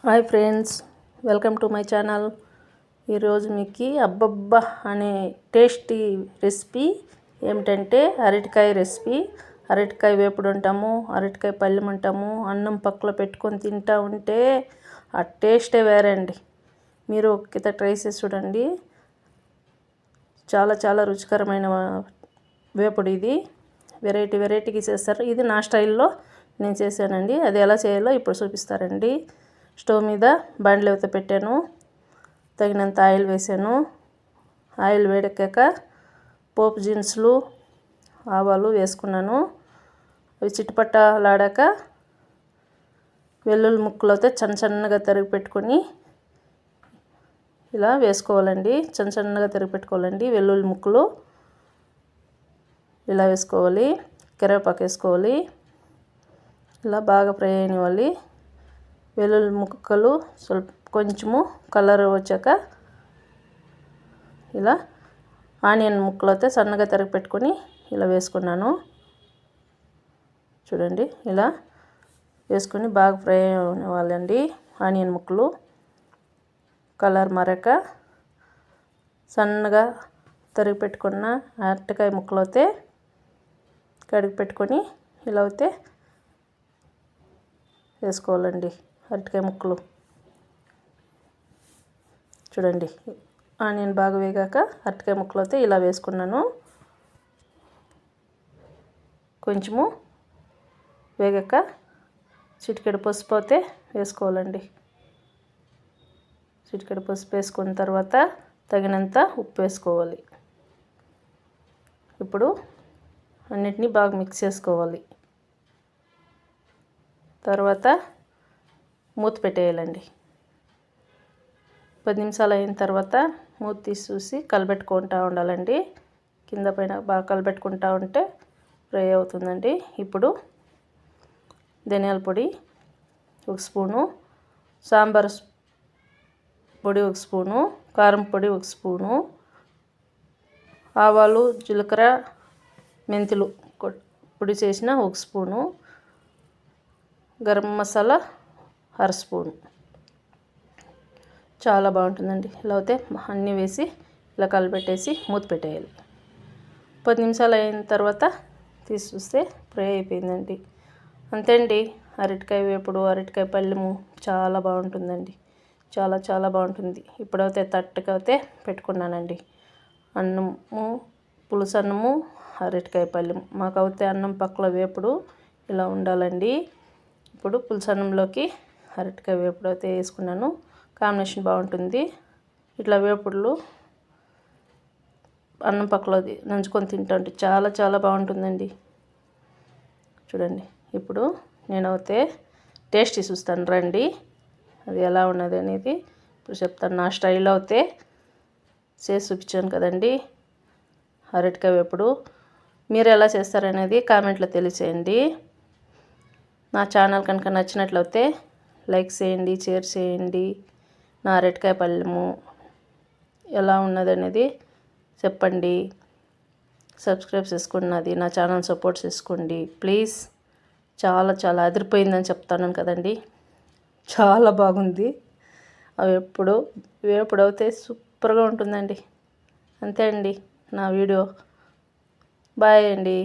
Hi friends, welcome to my channel. ఈరోజు మీకు అబ్బబ్బా అనే టేస్టీ రెసిపీ ఏమిటంటే అరటికాయ రెసిపీ. అరటికాయ వేపుడు అంటాము, అరటికాయ పళ్ళెం అంటాము. అన్నం పక్కలో పెట్టుకొని తింటూ ఉంటే ఆ టేస్టే వేరే అండి. మీరు ఒక్కసారి ట్రై చేసి చూడండి. చాలా చాలా రుచికరమైన వేపుడు ఇది. వెరైటీగా చేస్తారు. ఇది నా స్టైల్లో నేను చేశానండి. అది ఎలా చేయాలో ఇప్పుడు చూపిస్తారండి. స్టవ్ మీద బాండ్లీతో పెట్టాను. తగినంత ఆయిల్ వేసాను. ఆయిల్ వేడెక్కాక పోపు దినుసులు, ఆవాలు వేసుకున్నాను. అవి చిటపటలాడాక వెల్లుల్లి ముక్కలతో చిన్నగా తరిగి పెట్టుకొని ఇలా వేసుకోవాలండి. చిన్నగా తరిగి పెట్టుకోవాలండి. వెల్లుల్లి ముక్కలు ఇలా వేసుకోవాలి. కరివేపాకు వేసుకోవాలి. ఇలా బాగా ఫ్రై అయినవ్వాలి. వెల్లుల్లి ముక్కలు కొంచెము కలర్ వచ్చాక ఇలా ఆనియన్ ముక్కలతో సన్నగా తరిగి పెట్టుకొని ఇలా వేసుకున్నాను. చూడండి, ఇలా వేసుకొని బాగా ఫ్రై అవ్వాలండి. ఆనియన్ ముక్కలు కలర్ మారాక సన్నగా తరిగి పెట్టుకున్న అరటికాయ ముక్కలతో కడిగి పెట్టుకొని ఇలా అయితే వేసుకోవాలండి. అరటికాయ ముక్కలు చూడండి, ఆనియన్ బాగా వేగాక అరటికాయ ముక్కలతో ఇలా వేసుకున్నాను. కొంచెము వేగాక చిటికెడు పసుపు అయితే వేసుకోవాలండి. చిటికెడు పసుపు వేసుకున్న తర్వాత తగినంత ఉప్పు వేసుకోవాలి. ఇప్పుడు అన్నిటినీ బాగా మిక్స్ చేసుకోవాలి. తర్వాత మూత పెట్టేయాలండి. 10 నిమిషాలు అయిన తర్వాత మూత తీసి చూసి కలబెట్టుకుంటూ ఉండాలండి. కింద పైన బాగా కలబెట్టుకుంటూ ఉంటే ఫ్రై అవుతుందండి. ఇప్పుడు ధనియాల పొడి 1 స్పూను, సాంబార్ పొడి 1 స్పూను, కారం పొడి 1 స్పూను, ఆవాలు, జీలకర్ర, మెంతులు పొడి చేసిన 1 స్పూను, గరం మసాలా 1/2 స్పూను. చాలా బాగుంటుందండి. ఇలా అయితే అన్నీ వేసి ఇలా కలిపెట్టేసి మూత పెట్టేయాలి. 10 నిమిషాలు అయిన తర్వాత తీసి చూస్తే ఫ్రై అయిపోయిందండి. అంతే అండి. అరటికాయ వేపుడు, అరటికాయ పళ్ళెము చాలా బాగుంటుందండి. చాలా చాలా బాగుంటుంది. ఇప్పుడైతే తట్టుకైతే పెట్టుకున్నానండి. అన్నము, పులుసు అన్నము, అరటికాయ పళ్ళెం. మాకైతే అన్నం పక్కల వేపుడు ఇలా ఉండాలండి. ఇప్పుడు పులుసు అన్నంలోకి అరటికాయ వేపుడు అయితే వేసుకున్నాను. కాంబినేషన్ బాగుంటుంది. ఇట్లా వేపుడులు అన్నం పక్కలో నంచుకొని తింటుంటే చాలా చాలా బాగుంటుందండి. చూడండి, ఇప్పుడు నేనైతే టేస్ట్ చూస్తాను రండి. అది ఎలా ఉన్నది అనేది ఇప్పుడు చెప్తాను. నా స్టైల్లో అయితే చేసి చూపించాను కదండి అరటికాయ వేపుడు. మీరు ఎలా చేస్తారనేది కామెంట్లో తెలియచేయండి. నా ఛానల్ కనుక నచ్చినట్లయితే లైక్ చేయండి, షేర్ చేయండి. నా అరటికాయ పళ్ళెము ఎలా ఉన్నది అనేది చెప్పండి. సబ్స్క్రైబ్ చేసుకున్నది నా ఛానల్ సపోర్ట్ చేసుకోండి ప్లీజ్. చాలా చాలా అదిరిపోయిందని చెప్తాను కదండి. చాలా బాగుంది. అవి వేపుడు అయితే సూపర్గా ఉంటుందండి. అంతే అండి నా వీడియో. బాయ్ అండి.